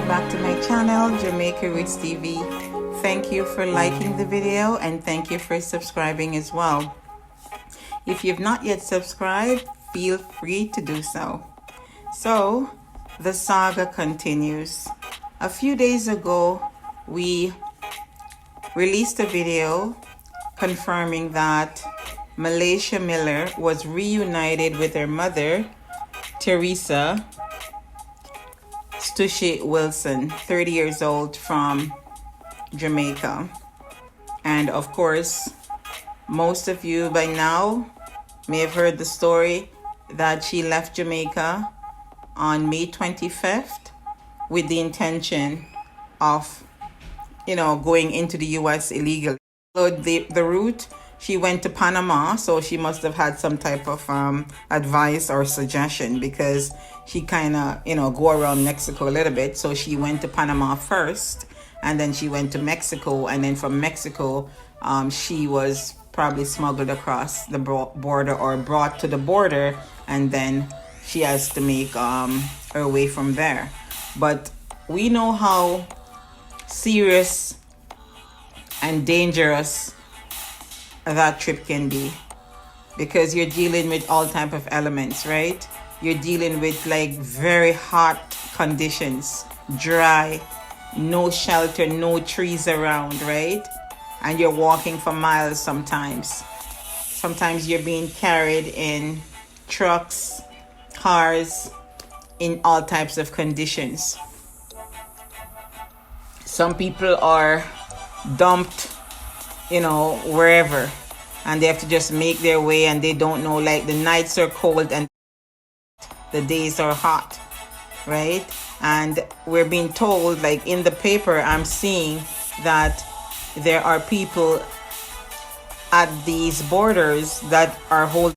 back to my channel, Jamaica Roots TV. Thank you for liking the video and thank you for subscribing as well. If you've not yet subscribed, feel free to do so. So, the saga continues. A few days ago, we released a video confirming that Malaysia Miller was reunited with her mother, Teresa Stushy Wilson, 30 years old, from Jamaica. And of course, most of you by now may have heard the story that she left Jamaica on May 25th with the intention of, going into the US illegally. So the route, she went to Panama, so she must have had some type of advice or suggestion, because she kind of, go around Mexico a little bit. So she went to Panama first, and then she went to Mexico, and then from Mexico, she was probably smuggled across the border or brought to the border, and then she has to make her way from there. But we know how serious and dangerous that trip can be, because you're dealing with all type of elements, right? You're dealing with like very hot conditions, dry, no shelter, no trees around, right? And you're walking for miles sometimes. Sometimes you're being carried in trucks, cars, in all types of conditions. Some people are dumped, wherever, and they have to just make their way, and they don't know, like, the nights are cold and the days are hot, right? And we're being told, like in the paper, I'm seeing that there are people at these borders that are holding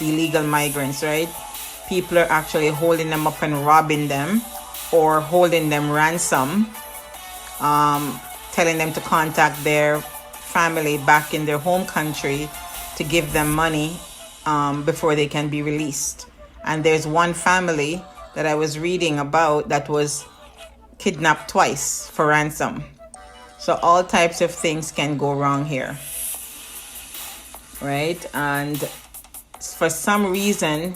illegal migrants, right? People are actually holding them up and robbing them, or holding them ransom, telling them to contact their family back in their home country to give them money before they can be released. And there's one family that I was reading about that was kidnapped twice for ransom. So all types of things can go wrong here, right? And for some reason,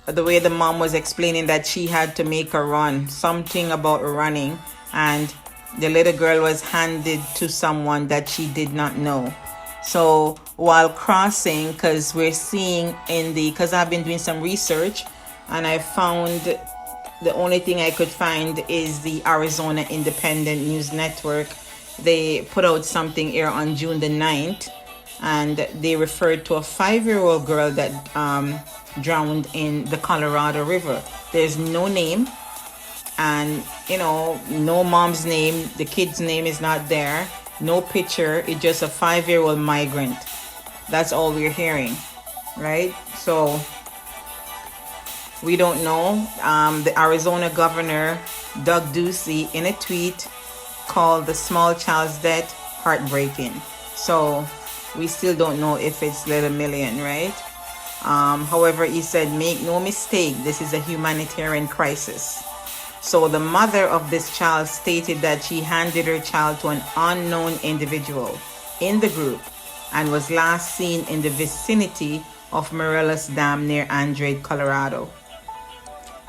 the way the mom was explaining that she had to make a run, something about running, and the little girl was handed to someone that she did not know. So while crossing, because we're seeing because I've been doing some research, and I found the only thing I could find is the Arizona Independent News Network. They put out something here on June the 9th, and they referred to a 5-year-old girl that drowned in the Colorado River. There's no name, and no mom's name, the kid's name is not there, no picture. It's just a 5-year-old migrant. That's all we're hearing, right? So we don't know. The Arizona governor, Doug Ducey, in a tweet, called the small child's death heartbreaking. So we still don't know if it's little Million, right? However, he said, make no mistake, this is a humanitarian crisis. So the mother of this child stated that she handed her child to an unknown individual in the group and was last seen in the vicinity of Morelos Dam near Andrade, Colorado.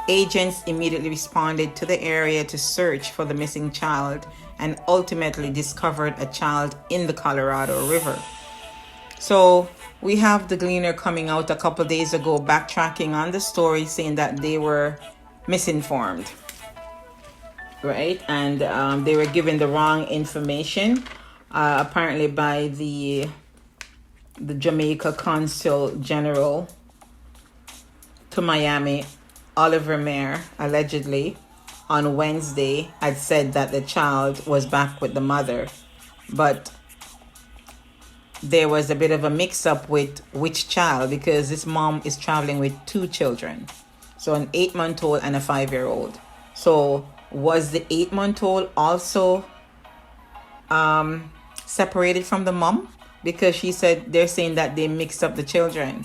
Agents immediately responded to the area to search for the missing child and ultimately discovered a child in the Colorado River. So we have the Gleaner coming out a couple days ago, backtracking on the story, saying that they were misinformed, right? And they were given the wrong information, apparently by the Jamaica Consul General to Miami, Oliver Mayer, allegedly on Wednesday had said that the child was back with the mother, but there was a bit of a mix-up with which child, because this mom is traveling with 2 children, so an 8-month-old and a 5-year-old. So was the 8-month-old also separated from the mom? Because she said they're saying that they mixed up the children.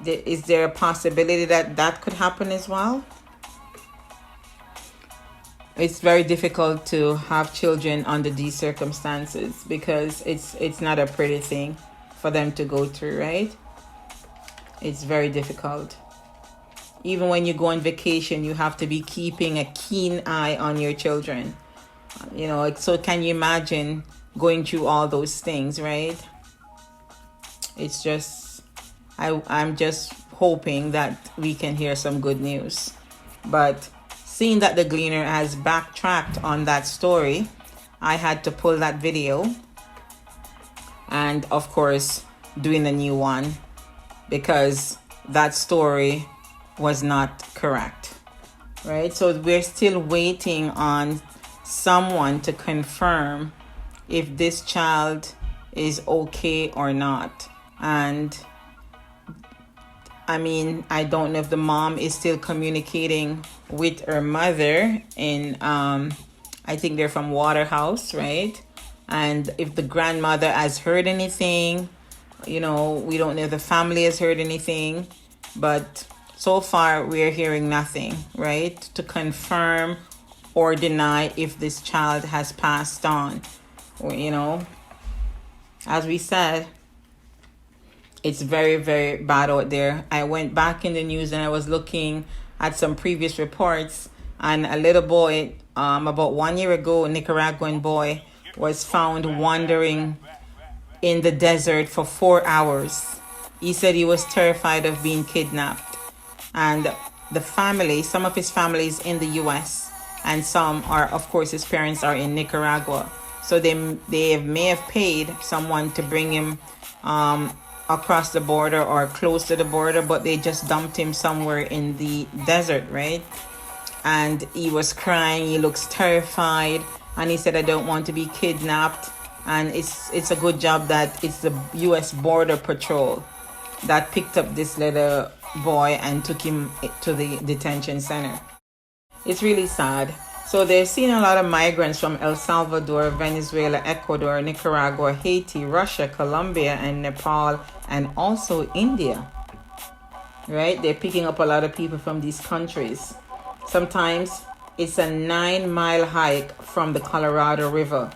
Is there a possibility that that could happen as well? it's very difficult to have children under these circumstances, because it's not a pretty thing for them to go through, right? It's very difficult. Even when you go on vacation, you have to be keeping a keen eye on your children. So can you imagine going through all those things, right? It's just, I'm just hoping that we can hear some good news. But seeing that the Gleaner has backtracked on that story, I had to pull that video and, of course, doing a new one, because that story was not correct, right? So we're still waiting on someone to confirm if this child is okay or not. And I mean, I don't know if the mom is still communicating with her mother in, I think they're from Waterhouse, right? And if the grandmother has heard anything, we don't know if the family has heard anything. But so far, we're hearing nothing, right? To confirm or deny if this child has passed on. As we said, it's very, very bad out there. I went back in the news and I was looking at some previous reports, and a little boy, about 1 year ago, a Nicaraguan boy, was found wandering in the desert for 4 hours. He said he was terrified of being kidnapped. And the family, some of his family is in the US, and some are, of course, his parents are in Nicaragua. So they may have paid someone to bring him across the border or close to the border, but they just dumped him somewhere in the desert, right? And he was crying, he looks terrified, and he said, I don't want to be kidnapped. And it's a good job that it's the US Border Patrol that picked up this little boy and took him to the detention center. It's really sad. So they're seeing a lot of migrants from El Salvador, Venezuela, Ecuador, Nicaragua, Haiti, Russia, Colombia, and Nepal, and also India. Right? They're picking up a lot of people from these countries. Sometimes it's a 9-mile hike from the Colorado River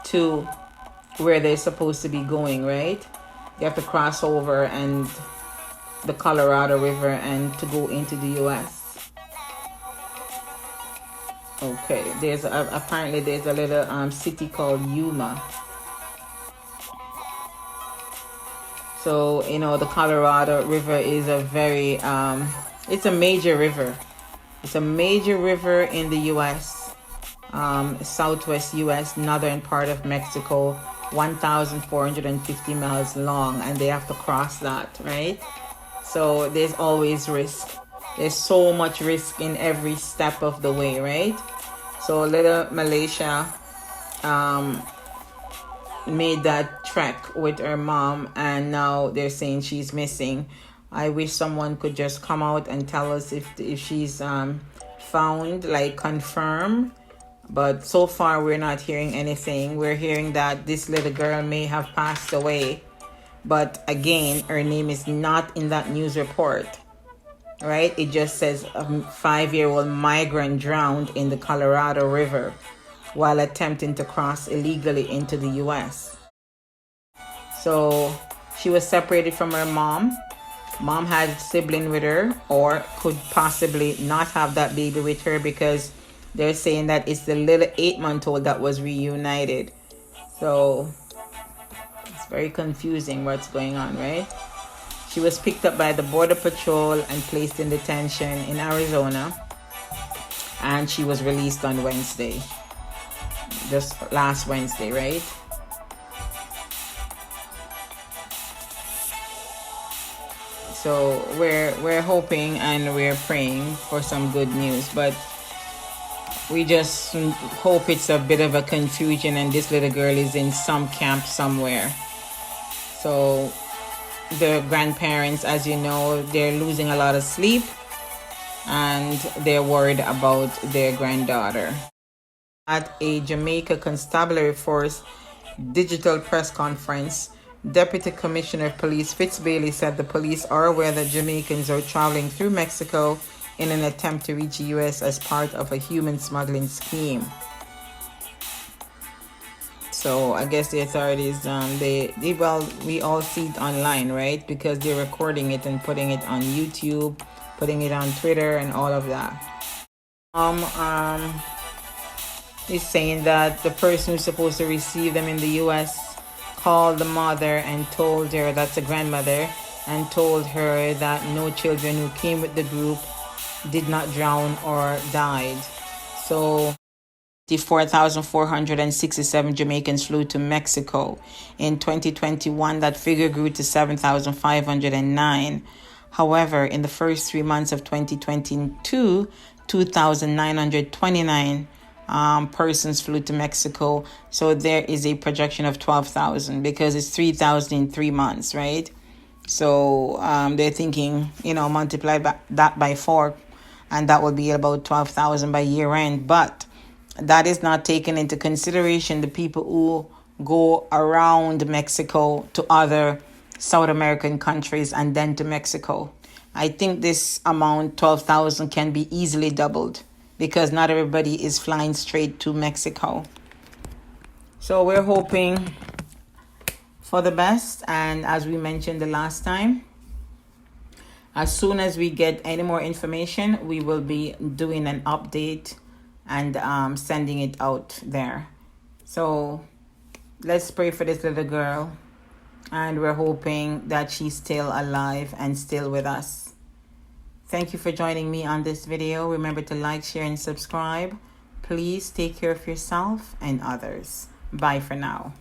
to where they're supposed to be going, right? You have to cross over and the Colorado River and to go into the US. Okay, apparently there's a little city called Yuma. So, the Colorado River is a very, it's a major river. It's a major river in the US, southwest US, northern part of Mexico, 1,450 miles long, and they have to cross that, right? So there's always risk. There's so much risk in every step of the way, right? So little Malaysia made that trek with her mom, and now they're saying she's missing. I wish someone could just come out and tell us if she's found, like confirm. But so far we're not hearing anything. We're hearing that this little girl may have passed away. But again, her name is not in that news report. Right? It just says a 5-year-old migrant drowned in the Colorado River while attempting to cross illegally into the US. So she was separated from her mom. Mom had a sibling with her, or could possibly not have that baby with her, because they're saying that it's the little 8-month-old that was reunited. So it's very confusing what's going on, right? She was picked up by the Border Patrol and placed in detention in Arizona. And she was released on Wednesday. Just last Wednesday, right? So we're hoping and we're praying for some good news, but we just hope it's a bit of a confusion and this little girl is in some camp somewhere. So the grandparents, as you know, they're losing a lot of sleep and they're worried about their granddaughter. At a Jamaica Constabulary Force digital press conference, Deputy Commissioner of Police Fitz Bailey said the police are aware that Jamaicans are traveling through Mexico in an attempt to reach the US as part of a human smuggling scheme. So I guess the authorities, we all see it online, right? Because they're recording it and putting it on YouTube, putting it on Twitter and all of that. Is saying that the person who's supposed to receive them in the US called the mother and told her, that's the grandmother, and told her that no children who came with the group did not drown or died. So 4,467 Jamaicans flew to Mexico. In 2021, that figure grew to 7,509. However, in the first 3 months of 2022, 2,929 persons flew to Mexico. So there is a projection of 12,000 because it's 3,000 in 3 months, right? So they're thinking, multiply that by 4, and that will be about 12,000 by year end. But that is not taken into consideration the people who go around Mexico to other South American countries and then to Mexico. I think this amount, 12,000, can be easily doubled because not everybody is flying straight to Mexico. So we're hoping for the best. And as we mentioned the last time, as soon as we get any more information, we will be doing an update and sending it out there. So let's pray for this little girl. And we're hoping that she's still alive and still with us. Thank you for joining me on this video. Remember to like, share, and subscribe. Please take care of yourself and others. Bye for now.